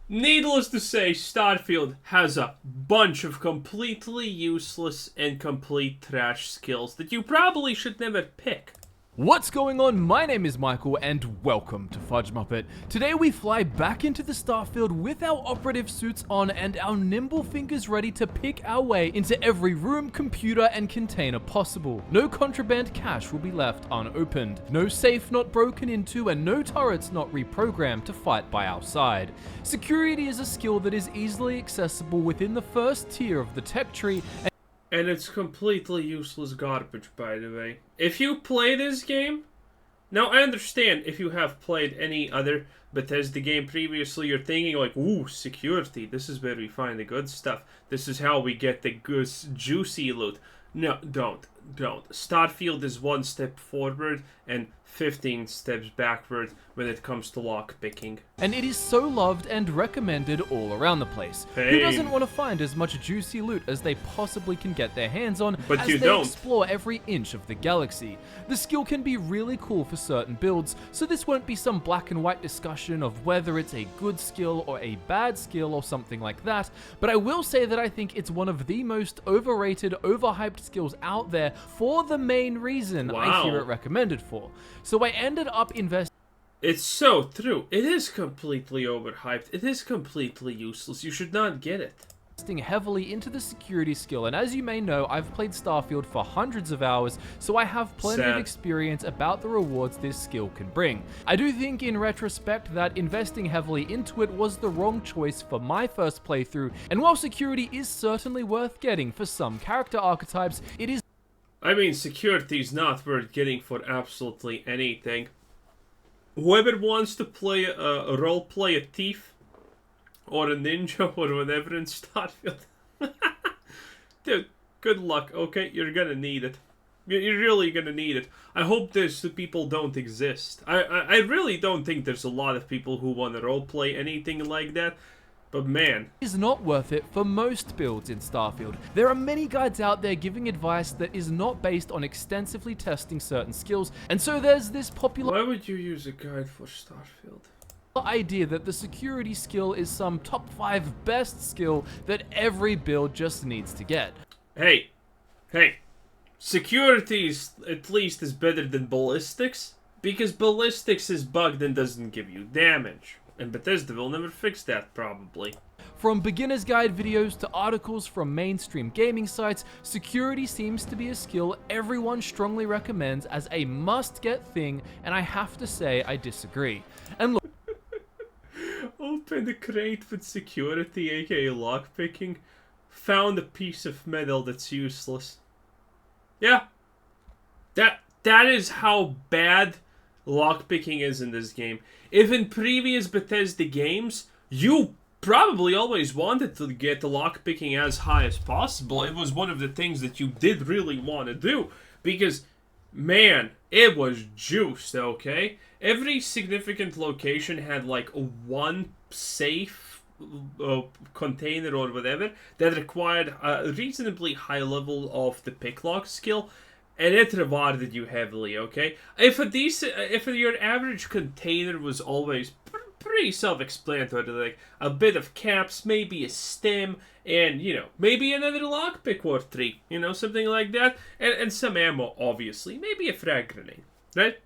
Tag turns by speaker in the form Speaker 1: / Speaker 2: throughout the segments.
Speaker 1: Needless to say, Starfield has a bunch of completely useless and complete trash skills that you probably should never pick.
Speaker 2: What's going on? My name is Michael and welcome to Fudge Muppet. Today we fly back into the Starfield with our operative suits on and our nimble fingers ready to pick our way into every room, computer and container possible. No contraband cache will be left unopened, no safe not broken into and no turrets not reprogrammed to fight by our side. Security is a skill that is easily accessible within the first tier of the tech tree.
Speaker 1: And it's completely useless garbage, by the way. If you play this game... Now, I understand if you have played any other Bethesda game previously, you're thinking like, ooh, security, this is where we find the good stuff. This is how we get the good, juicy loot. No, don't. Starfield is one step forward and 15 steps backward when it comes to lockpicking.
Speaker 2: And it is so loved and recommended all around the place.
Speaker 1: Hey.
Speaker 2: Who doesn't want to find as much juicy loot as they possibly can get their hands on
Speaker 1: But
Speaker 2: as
Speaker 1: you
Speaker 2: they
Speaker 1: don't.
Speaker 2: explore every inch of the galaxy? The skill can be really cool for certain builds, so this won't be some black and white discussion of whether it's a good skill or a bad skill or something like that, but I will say that I think it's one of the most overrated, overhyped skills out there for the main reason I hear it recommended for. So I ended up investing.
Speaker 1: It's so true. It is completely overhyped. It is completely useless. You should not get it.
Speaker 2: Heavily into the security skill, and as you may know, I've played Starfield for hundreds of hours, so I have plenty of experience about the rewards this skill can bring. I do think in retrospect that investing heavily into it was the wrong choice for my first playthrough, and while security is certainly worth getting for some character archetypes, it is...
Speaker 1: I mean, security is not worth getting for absolutely anything. Whoever wants to play a role-play a thief, or a ninja, or whatever in Starfield. Dude, good luck, okay? You're gonna need it. You're really gonna need it. I hope those people don't exist. I really don't think there's a lot of people who want to roleplay anything like that. But man,
Speaker 2: is not worth it for most builds in Starfield. There are many guides out there giving advice that is not based on extensively testing certain skills, and so there's this popular...
Speaker 1: Why would you use a guide for Starfield?
Speaker 2: Idea that the security skill is some top 5 best skill that every build just needs to get.
Speaker 1: Hey, security is at least is better than ballistics, because ballistics is bugged and doesn't give you damage. And Bethesda will never fix that, probably.
Speaker 2: From beginner's guide videos to articles from mainstream gaming sites, security seems to be a skill everyone strongly recommends as a must-get thing, and I have to say I disagree. And look,
Speaker 1: open the crate with security, aka lockpicking. Found a piece of metal that's useless. Yeah. That is how bad lockpicking is in this game. If in previous Bethesda games, you probably always wanted to get the lockpicking as high as possible. It was one of the things that you did really want to do. Because, man, it was juiced, okay? Every significant location had like one safe container or whatever that required a reasonably high level of the picklock skill. And it rewarded you heavily, okay? If your average container was always pretty self-explanatory, like a bit of caps, maybe a stem, and, you know, maybe another lockpick or 3, you know, something like that, and some ammo, obviously, maybe a frag grenade, right?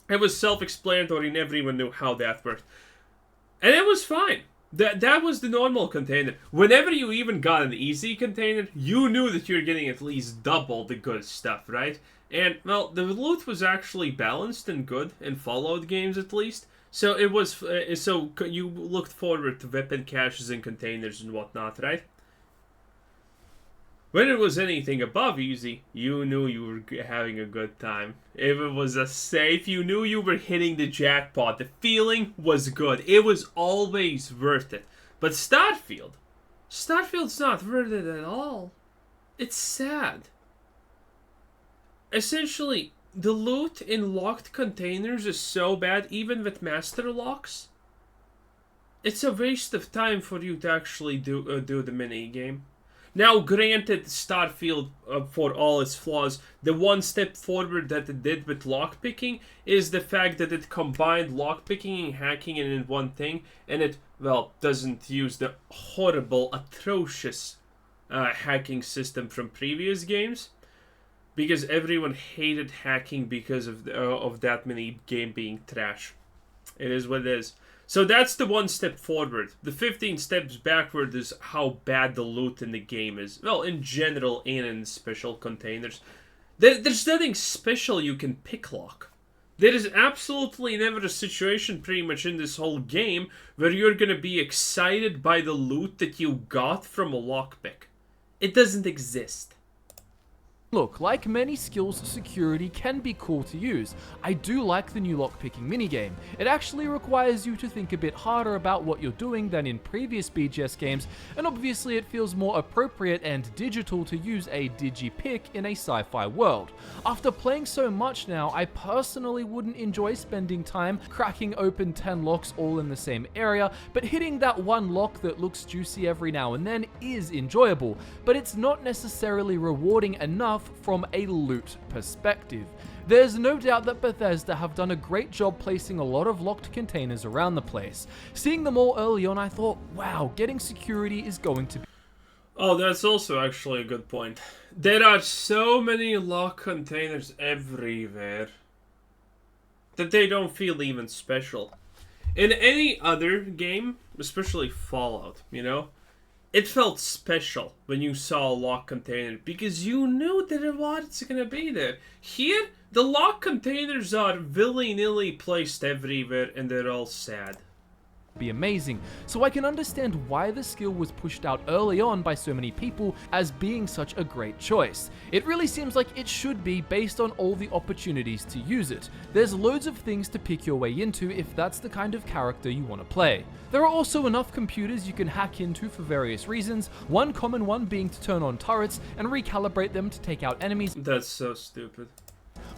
Speaker 1: It was self-explanatory and everyone knew how that worked. And it was fine. That was the normal container. Whenever you even got an easy container, you knew that you're getting at least double the good stuff, right? And, well, the loot was actually balanced and good in Fallout games at least. So it was, so you looked forward to weapon caches and containers and whatnot, right? When it was anything above easy, you knew you were having a good time. If it was a safe, you knew you were hitting the jackpot. The feeling was good. It was always worth it. But Starfield's not worth it at all. It's sad. Essentially, the loot in locked containers is so bad, even with master locks. It's a waste of time for you to actually do the mini game. Now, granted, Starfield, for all its flaws, the one step forward that it did with lockpicking is the fact that it combined lockpicking and hacking in one thing, and it well, doesn't use the horrible, atrocious hacking system from previous games, because everyone hated hacking because of that many game being trash. It is what it is. So that's the one step forward. The 15 steps backward is how bad the loot in the game is. Well, in general and in special containers. There's nothing special you can picklock. There is absolutely never a situation pretty much in this whole game where you're going to be excited by the loot that you got from a lockpick. It doesn't exist.
Speaker 2: Look, like many skills, security can be cool to use. I do like the new lockpicking minigame. It actually requires you to think a bit harder about what you're doing than in previous BGS games, and obviously it feels more appropriate and digital to use a digi-pick in a sci-fi world. After playing so much now, I personally wouldn't enjoy spending time cracking open 10 locks all in the same area, but hitting that one lock that looks juicy every now and then is enjoyable, but it's not necessarily rewarding enough from a loot perspective. There's no doubt that Bethesda have done a great job placing a lot of locked containers around the place. Seeing them all early on, I thought, wow, getting security is going to be...
Speaker 1: Oh, that's also actually a good point. There are so many locked containers everywhere that they don't feel even special. In any other game, especially Fallout, you know, it felt special when you saw a locked container because you knew the rewards are gonna be there. Here, the locked containers are willy-nilly placed everywhere and they're all sad.
Speaker 2: Be amazing, so I can understand why the skill was pushed out early on by so many people as being such a great choice. It really seems like it should be based on all the opportunities to use it. There's loads of things to pick your way into if that's the kind of character you want to play. There are also enough computers you can hack into for various reasons, one common one being to turn on turrets and recalibrate them to take out enemies.
Speaker 1: That's so stupid.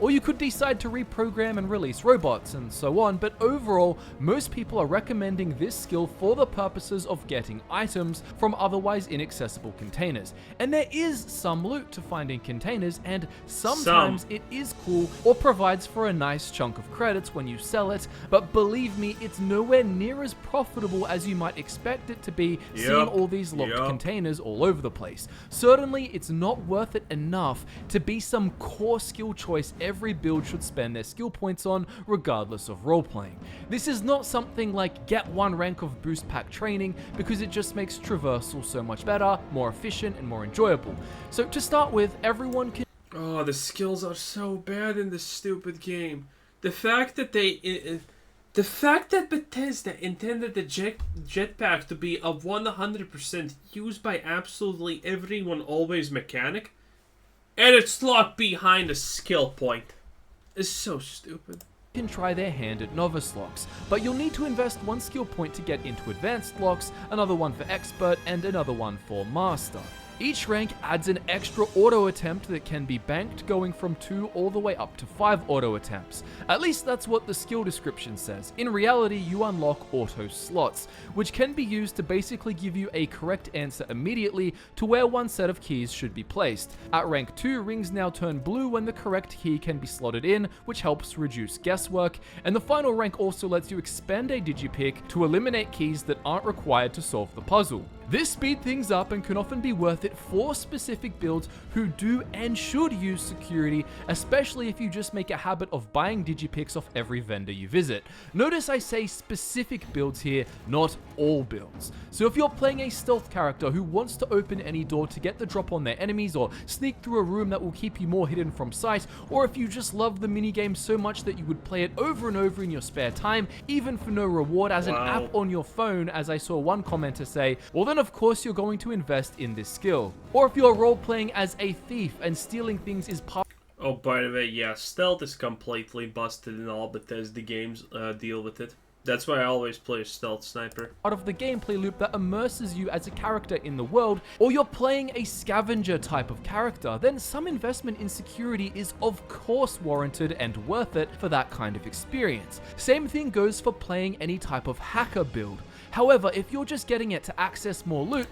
Speaker 2: Or you could decide to reprogram and release robots and so on, but overall, most people are recommending this skill for the purposes of getting items from otherwise inaccessible containers. And there is some loot to find in containers, and sometimes it is cool or provides for a nice chunk of credits when you sell it, but believe me, it's nowhere near as profitable as you might expect it to be, seeing all these locked containers all over the place. Certainly, it's not worth it enough to be some core skill choice every build should spend their skill points on, regardless of roleplaying. This is not something like get one rank of boost pack training, because it just makes traversal so much better, more efficient, and more enjoyable. So to start with, everyone can...
Speaker 1: Oh, the skills are so bad in this stupid game. The fact that Bethesda intended the jetpack to be a 100% used by absolutely everyone always mechanic, and it's locked behind a skill point. It's so stupid.
Speaker 2: Can try their hand at novice locks, but you'll need to invest one skill point to get into advanced locks, another one for expert, and another one for master. Each rank adds an extra auto attempt that can be banked, going from 2 all the way up to 5 auto attempts. At least that's what the skill description says. In reality, you unlock auto slots, which can be used to basically give you a correct answer immediately to where one set of keys should be placed. At rank 2, rings now turn blue when the correct key can be slotted in, which helps reduce guesswork, and the final rank also lets you expend a digipick to eliminate keys that aren't required to solve the puzzle. This speeds things up and can often be worth it for specific builds who do and should use security, especially if you just make a habit of buying digipicks off every vendor you visit. Notice I say specific builds here, not all builds. So if you're playing a stealth character who wants to open any door to get the drop on their enemies, or sneak through a room that will keep you more hidden from sight, or if you just love the minigame so much that you would play it over and over in your spare time, even for no reward as an app on your phone, as I saw one commenter say, well then of course you're going to invest in this skill. Or if you're role-playing as a thief and stealing things is part...
Speaker 1: Oh, by the way, yeah, stealth is completely busted in all Bethesda games deal with it. That's why I always play a stealth sniper.
Speaker 2: Part of the gameplay loop that immerses you as a character in the world, or you're playing a scavenger type of character, then some investment in security is of course warranted and worth it for that kind of experience. Same thing goes for playing any type of hacker build. However, if you're just getting it to access more loot...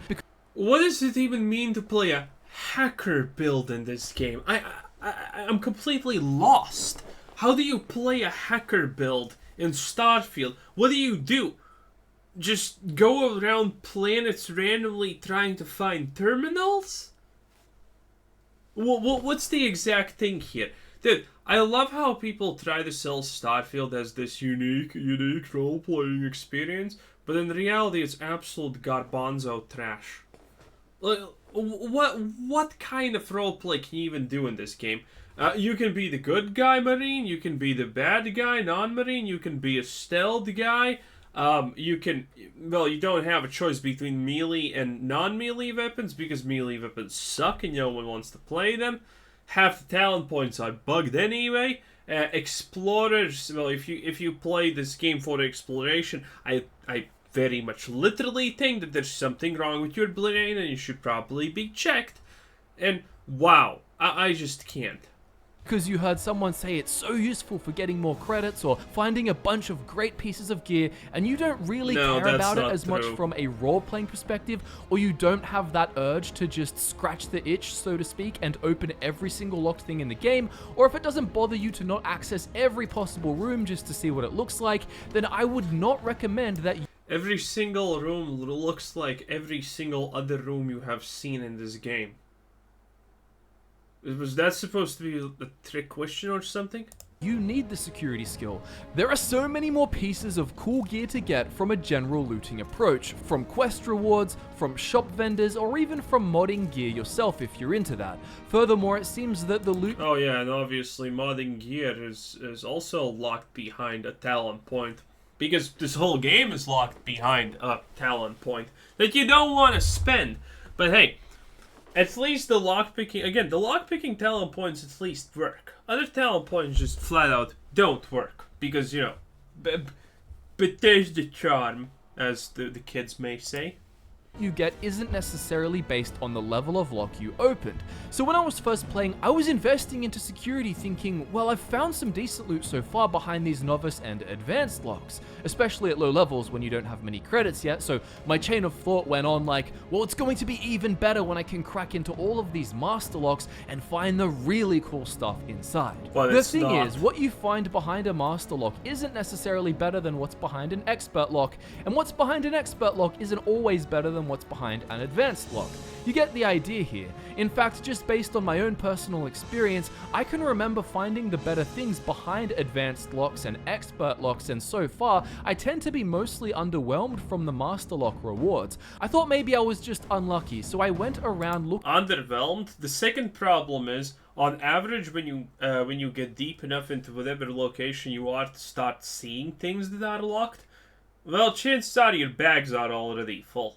Speaker 1: What does it even mean to play a hacker build in this game? I'm completely lost. How do you play a hacker build in Starfield? What do you do? just go around planets randomly trying to find terminals? What's the exact thing here? Dude, I love how people try to sell Starfield as this unique role-playing experience, but in reality it's absolute garbanzo trash. Like, what kind of roleplay can you even do in this game? You can be the good guy Marine, you can be the bad guy non-Marine, you can be a stealth guy. You don't have a choice between melee and non-melee weapons because melee weapons suck and no one wants to play them. Half the talent points are bugged anyway. Explorers, well, if you play this game for exploration, I very much literally think that there's something wrong with your brain and you should probably be checked. And wow, I just can't.
Speaker 2: Because you heard someone say it's so useful for getting more credits or finding a bunch of great pieces of gear, and you don't really care about it as much from a role-playing perspective, or you don't have that urge to just scratch the itch, so to speak, and open every single locked thing in the game, or if it doesn't bother you to not access every possible room just to see what it looks like, then I would not recommend that you...
Speaker 1: Every single room looks like every single other room you have seen in this game. Was that supposed to be a trick question or something?
Speaker 2: You need the security skill. There are so many more pieces of cool gear to get from a general looting approach, from quest rewards, from shop vendors, or even from modding gear yourself if you're into that. Furthermore, it seems that the loot...
Speaker 1: Oh yeah, and obviously modding gear is also locked behind a talent point. Because this whole game is locked behind a talent point that you don't want to spend. But hey, at least the lockpicking talent points at least work. Other talent points just flat out don't work. Because, you know, but there's the charm, as the kids may say.
Speaker 2: You get isn't necessarily based on the level of lock you opened. So when I was first playing, I was investing into security thinking, well, I've found some decent loot so far behind these novice and advanced locks, especially at low levels when you don't have many credits yet, so my chain of thought went on like, well, it's going to be even better when I can crack into all of these master locks and find the really cool stuff inside.
Speaker 1: But
Speaker 2: the thing is, what you find behind a master lock isn't necessarily better than what's behind an expert lock, and what's behind an expert lock isn't always better than what's behind an advanced lock. You get the idea here. In fact, just based on my own personal experience, I can remember finding the better things behind advanced locks and expert locks, and so far, I tend to be mostly underwhelmed from the master lock rewards. I thought maybe I was just unlucky, so I went around looking...
Speaker 1: Underwhelmed? The second problem is, on average, when you get deep enough into whatever location you are to start seeing things that are locked, well, chances are your bags are already full.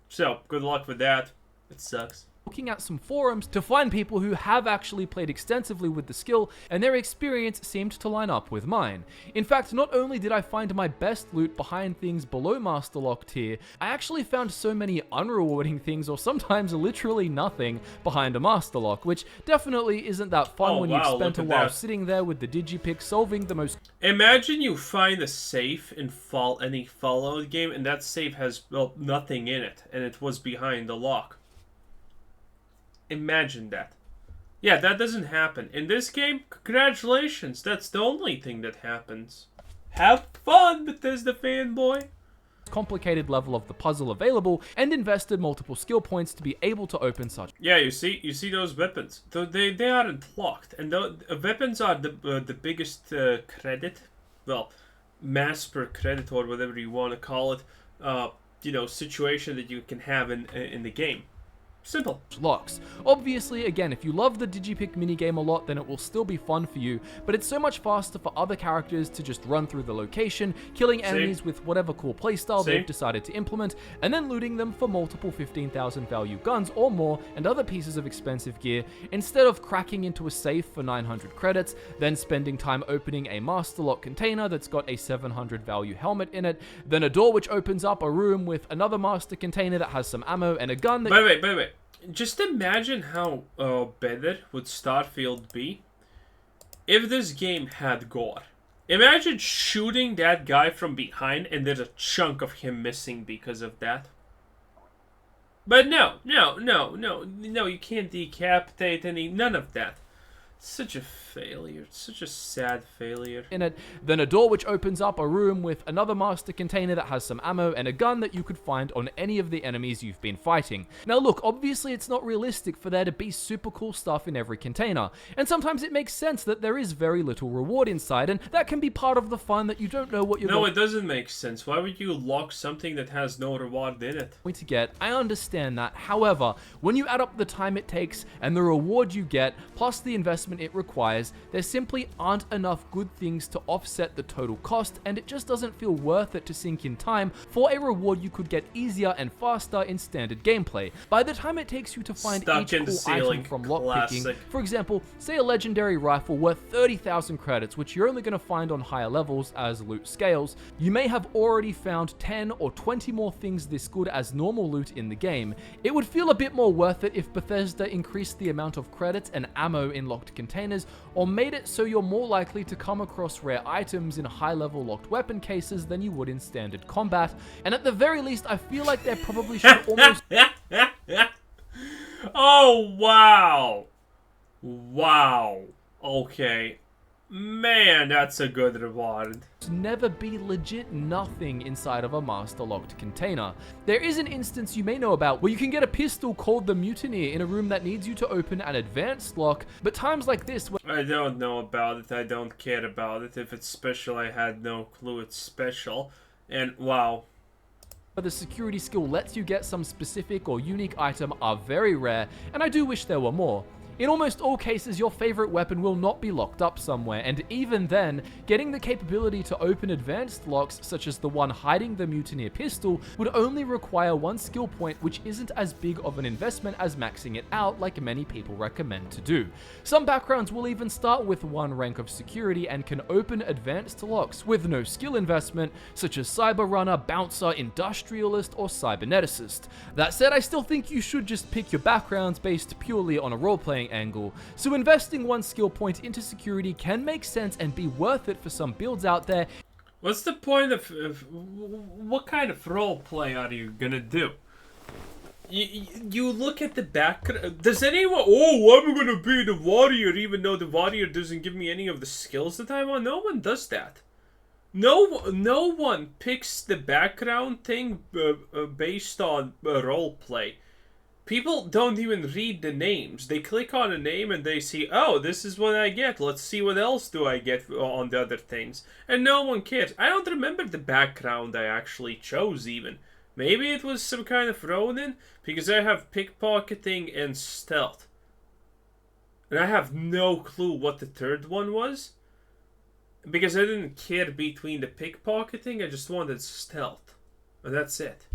Speaker 1: So, good luck with that. It sucks.
Speaker 2: Looking at some forums to find people who have actually played extensively with the skill, and their experience seemed to line up with mine. In fact, not only did I find my best loot behind things below Master Lock tier, I actually found so many unrewarding things, or sometimes literally nothing, behind a Master Lock, which definitely isn't that fun when you've spent a while sitting there with the digipick solving the most...
Speaker 1: Imagine you find a safe in any Fallout game, and that safe has, well, nothing in it, and it was behind the lock. Imagine that. Yeah, that doesn't happen. In this game, congratulations, that's the only thing that happens. Have fun, Bethesda fanboy!
Speaker 2: Complicated level of the puzzle available, and invested multiple skill points to be able to open such.
Speaker 1: Yeah, you see those weapons. They aren't locked, and the weapons are the biggest credit, well, mass per credit or whatever you want to call it, situation that you can have in the game. Simple.
Speaker 2: Locks. Obviously, again, if you love the digipick minigame a lot, then it will still be fun for you, but it's so much faster for other characters to just run through the location, killing enemies with whatever cool playstyle they've decided to implement, and then looting them for multiple 15,000 value guns or more and other pieces of expensive gear, instead of cracking into a safe for 900 credits, then spending time opening a master lock container that's got a 700 value helmet in it, then a door which opens up a room with another master container that has some ammo and a gun that...
Speaker 1: Wait. Just imagine how better would Starfield be if this game had gore. Imagine shooting that guy from behind and there's a chunk of him missing because of that. But no, you can't decapitate none of that. Such a failure. Such a sad failure.
Speaker 2: in it, then a door which opens up a room with another master container that has some ammo and a gun that you could find on any of the enemies you've been fighting. Now look, obviously it's not realistic for there to be super cool stuff in every container, and sometimes it makes sense that there is very little reward inside, and that can be part of the fun that you don't know what you're
Speaker 1: No, it doesn't make sense. Why would you lock something that has no reward in it?
Speaker 2: going to get. I understand that. However, when you add up the time it takes and the reward you get, plus the investment it requires, there simply aren't enough good things to offset the total cost, and it just doesn't feel worth it to sink in time for a reward you could get easier and faster in standard gameplay. By the time it takes you to find each cool item from lockpicking, for example, say a legendary rifle worth 30,000 credits, which you're only going to find on higher levels as loot scales, you may have already found 10 or 20 more things this good as normal loot in the game. It would feel a bit more worth it if Bethesda increased the amount of credits and ammo in locked containers, or made it so you're more likely to come across rare items in high-level locked weapon cases than you would in standard combat. And at the very least, I feel like there probably should almost...
Speaker 1: Oh, wow. Wow. Okay. Man, that's a good reward.
Speaker 2: never be legit nothing inside of a master locked container. There is an instance you may know about where you can get a pistol called the Mutineer in a room that needs you to open an advanced lock, but times like this
Speaker 1: I don't know about it, I don't care about it. If it's special, I had no clue it's special. And wow.
Speaker 2: The security skill lets you get some specific or unique item are very rare, and I do wish there were more. In almost all cases, your favorite weapon will not be locked up somewhere, and even then, getting the capability to open advanced locks, such as the one hiding the Mutineer pistol, would only require one skill point, which isn't as big of an investment as maxing it out like many people recommend to do. Some backgrounds will even start with one rank of security and can open advanced locks with no skill investment, such as Cyber Runner, Bouncer, Industrialist, or Cyberneticist. That said, I still think you should just pick your backgrounds based purely on a role-playing angle, so investing one skill point into security can make sense and be worth it for some builds out there.
Speaker 1: What's the point of what kind of role play are you gonna do? You look at the background. Does anyone? Oh, I'm gonna be the warrior, even though the warrior doesn't give me any of the skills that I want. No one does that. No one picks the background thing based on role play. People don't even read the names. They click on a name and they see, oh, this is what I get. Let's see what else do I get on the other things. And no one cares. I don't remember the background I actually chose even. Maybe it was some kind of Ronin, because I have pickpocketing and stealth. And I have no clue what the third one was. Because I didn't care between the pickpocketing, I just wanted stealth. And that's it.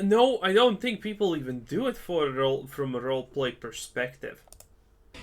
Speaker 1: No, I don't think people even do it from a roleplay perspective.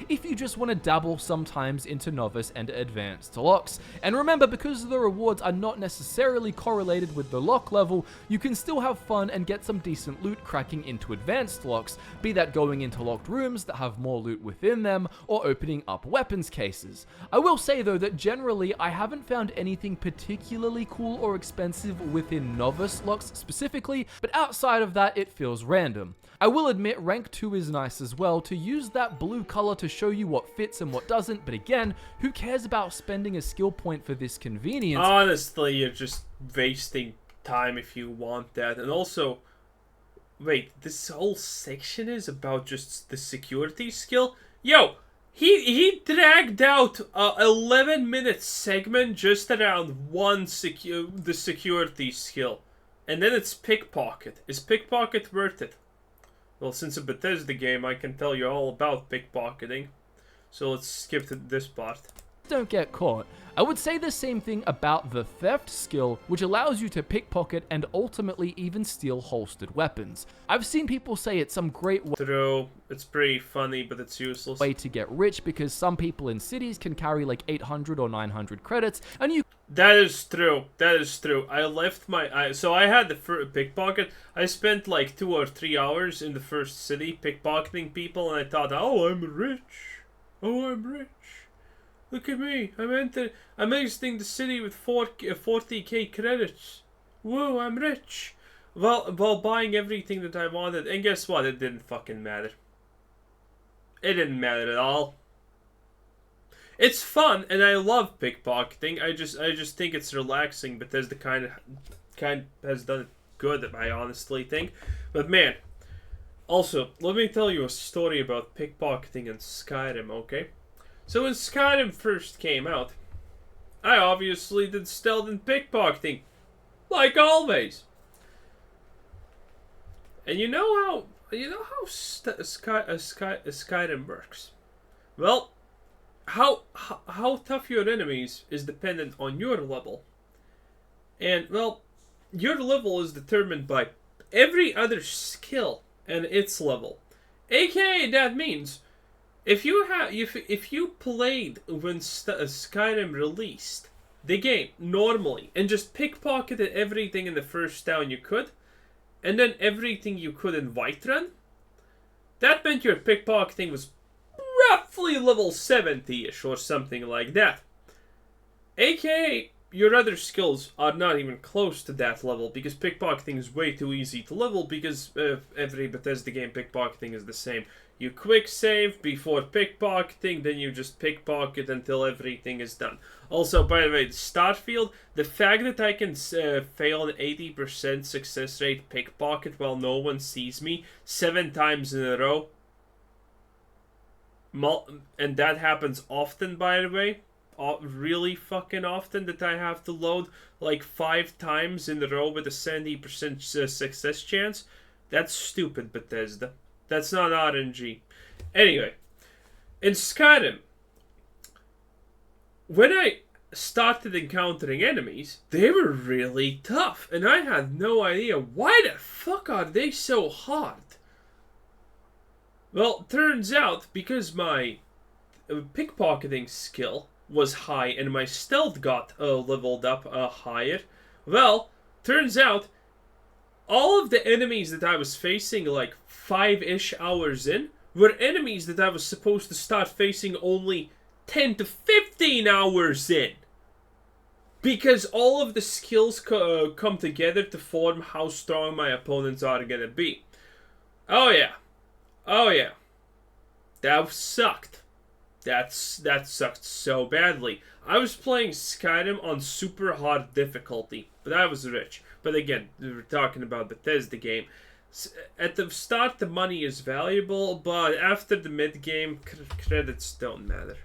Speaker 2: If you just want to dabble sometimes into novice and advanced locks. And remember, because the rewards are not necessarily correlated with the lock level, you can still have fun and get some decent loot cracking into advanced locks, be that going into locked rooms that have more loot within them, or opening up weapons cases. I will say though that generally I haven't found anything particularly cool or expensive within novice locks specifically, but outside of that it feels random. I will admit rank 2 is nice as well, to use that blue color to show you what fits and what doesn't, but again, who cares about spending a skill point for this convenience?
Speaker 1: Honestly, you're just wasting time if you want that. And also, wait, this whole section is about just the security skill? Yo, he dragged out a 11-minute segment just around the security skill. And then it's pickpocket. Is pickpocket worth it? Well, since it's a Bethesda game, I can tell you all about pickpocketing. So let's skip to this part.
Speaker 2: Don't get caught. I would say the same thing about the theft skill, which allows you to pickpocket and ultimately even steal holstered weapons. I've seen people say it's some great
Speaker 1: True, it's pretty funny, but it's useless.
Speaker 2: Way to get rich, because some people in cities can carry like 800 or 900 credits, and you...
Speaker 1: That is true, that is true. I left my... So I had the pickpocket. I spent like 2 or 3 hours in the first city pickpocketing people, and I thought, oh, I'm rich. Oh, I'm rich. Look at me. I'm exiting the city with 40k credits. Whoa, I'm rich. Well, while buying everything that I wanted. And guess what? It didn't fucking matter. It didn't matter at all. It's fun, and I love pickpocketing. I just think it's relaxing. Bethesda kind has done it good, I honestly think. But man, also let me tell you a story about pickpocketing in Skyrim. Okay, so when Skyrim first came out, I obviously did stealth and pickpocketing, like always. And you know how Skyrim works. Well, how tough your enemies is dependent on your level. And, well, your level is determined by every other skill and its level. AKA, that means, if you played when Skyrim released the game normally and just pickpocketed everything in the first town you could, and then everything you could in Whiterun, that meant your pickpocketing was roughly level 70-ish or something like that. AKA, your other skills are not even close to that level because pickpocketing is way too easy to level because every Bethesda game pickpocketing is the same. You quick save before pickpocketing, then you just pickpocket until everything is done. Also, by the way, Starfield, the fact that I can fail an 80% success rate pickpocket while no one sees me 7 times in a row, and that happens often, by the way, really fucking often, that I have to load like 5 times in a row with a 70% success chance, that's stupid, Bethesda. That's not RNG. Anyway, in Skyrim, when I started encountering enemies, they were really tough, and I had no idea why the fuck are they so hard. Well, turns out because my pickpocketing skill was high and my stealth got leveled up higher, well, turns out all of the enemies that I was facing like 5-ish hours in were enemies that I was supposed to start facing only 10 to 15 hours in. Because all of the skills come together to form how strong my opponents are going to be. Oh yeah. Oh yeah. That sucked. That sucked so badly. I was playing Skyrim on super hard difficulty, but I was rich. But again, we're talking about Bethesda game. At the start, the money is valuable, but after the mid-game, credits don't matter.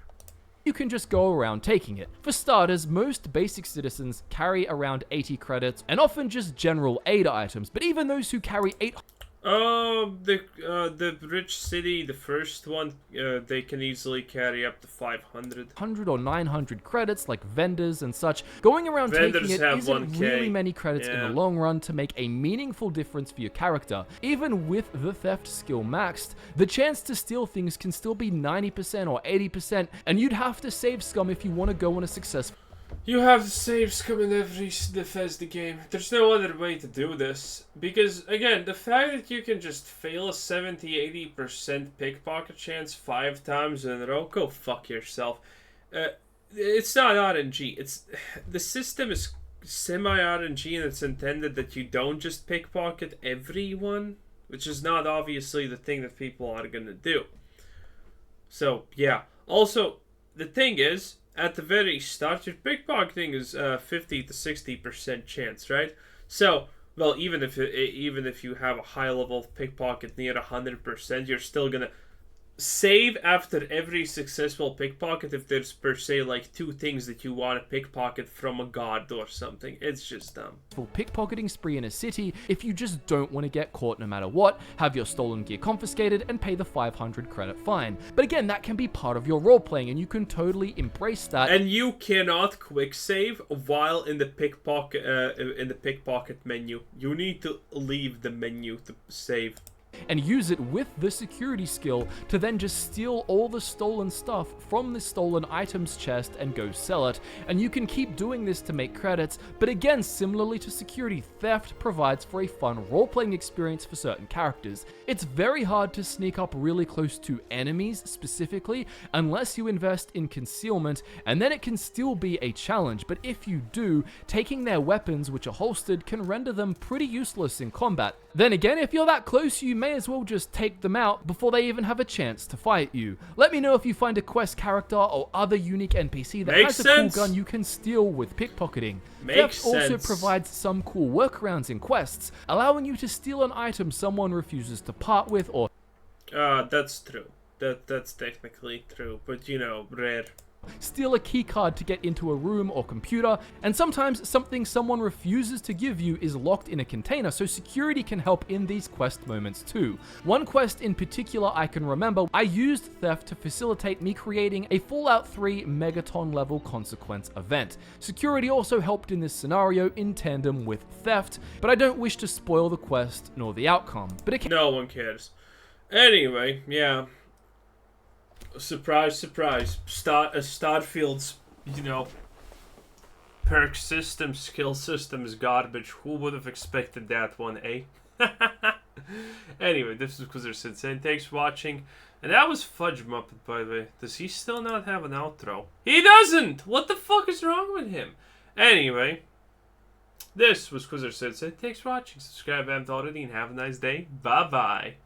Speaker 2: You can just go around taking it. For starters, most basic citizens carry around 80 credits, and often just general aid items, but even those who carry 800
Speaker 1: the rich city, the first one, they can easily carry up to 500
Speaker 2: or 900 credits, like vendors and such. Going around
Speaker 1: Vendors
Speaker 2: taking it
Speaker 1: have
Speaker 2: isn't
Speaker 1: 1K.
Speaker 2: really many credits in the long run to make a meaningful difference for your character. Even with the theft skill maxed, the chance to steal things can still be 90% or 80%, and you'd have to save scum if you want to go on a successful.
Speaker 1: You have to save scum in every Bethesda game. There's no other way to do this. Because, again, the fact that you can just fail a 70-80% pickpocket chance 5 times in a row, go fuck yourself. It's not RNG. The system is semi-RNG, and it's intended that you don't just pickpocket everyone, which is not obviously the thing that people are going to do. So, yeah. Also, the thing is, at the very start, your pickpocketing is 50 to 60% chance, right? So, well, even if you have a high level of pickpocket near 100%, you're still gonna save after every successful pickpocket if there's per se like 2 things that you want to pickpocket from a god or something. It's just dumb.
Speaker 2: Pickpocketing spree in a city if you just don't want to get caught no matter what, have your stolen gear confiscated, and pay the 500 credit fine. But again, that can be part of your role-playing, and you can totally embrace that.
Speaker 1: And you cannot quick save while in the pickpocket menu. You need to leave the menu to save.
Speaker 2: And use it with the security skill to then just steal all the stolen stuff from the stolen items chest and go sell it. And you can keep doing this to make credits, but again, similarly to security, theft provides for a fun role-playing experience for certain characters. It's very hard to sneak up really close to enemies specifically, unless you invest in concealment, and then it can still be a challenge, but if you do, taking their weapons, which are holstered, can render them pretty useless in combat. Then again, if you're that close, you may may as well just take them out before they even have a chance to fight you. Let me know if you find a quest character or other unique NPC that has a cool gun you can steal with pickpocketing. Theft also provides some cool workarounds in quests, allowing you to steal an item someone refuses to part with or...
Speaker 1: That's true. That's technically true, but you know, rare.
Speaker 2: Steal a keycard to get into a room or computer, and sometimes something someone refuses to give you is locked in a container, so security can help in these quest moments too. One quest in particular I can remember, I used theft to facilitate me creating a Fallout 3 Megaton level consequence event. Security also helped in this scenario in tandem with theft, but I don't wish to spoil the quest nor the outcome. But
Speaker 1: no one cares. Anyway, yeah. Surprise, surprise. Starfield's, you know, perk system, skill system is garbage. Who would have expected that one, eh? Anyway, this is Quizzer Sensei. Thanks for watching. And that was Fudge Muppet, by the way. Does he still not have an outro? He doesn't! What the fuck is wrong with him? Anyway, this was Quizzer Sensei. Thanks for watching. Subscribe if you haven't already, and have a nice day. Bye-bye.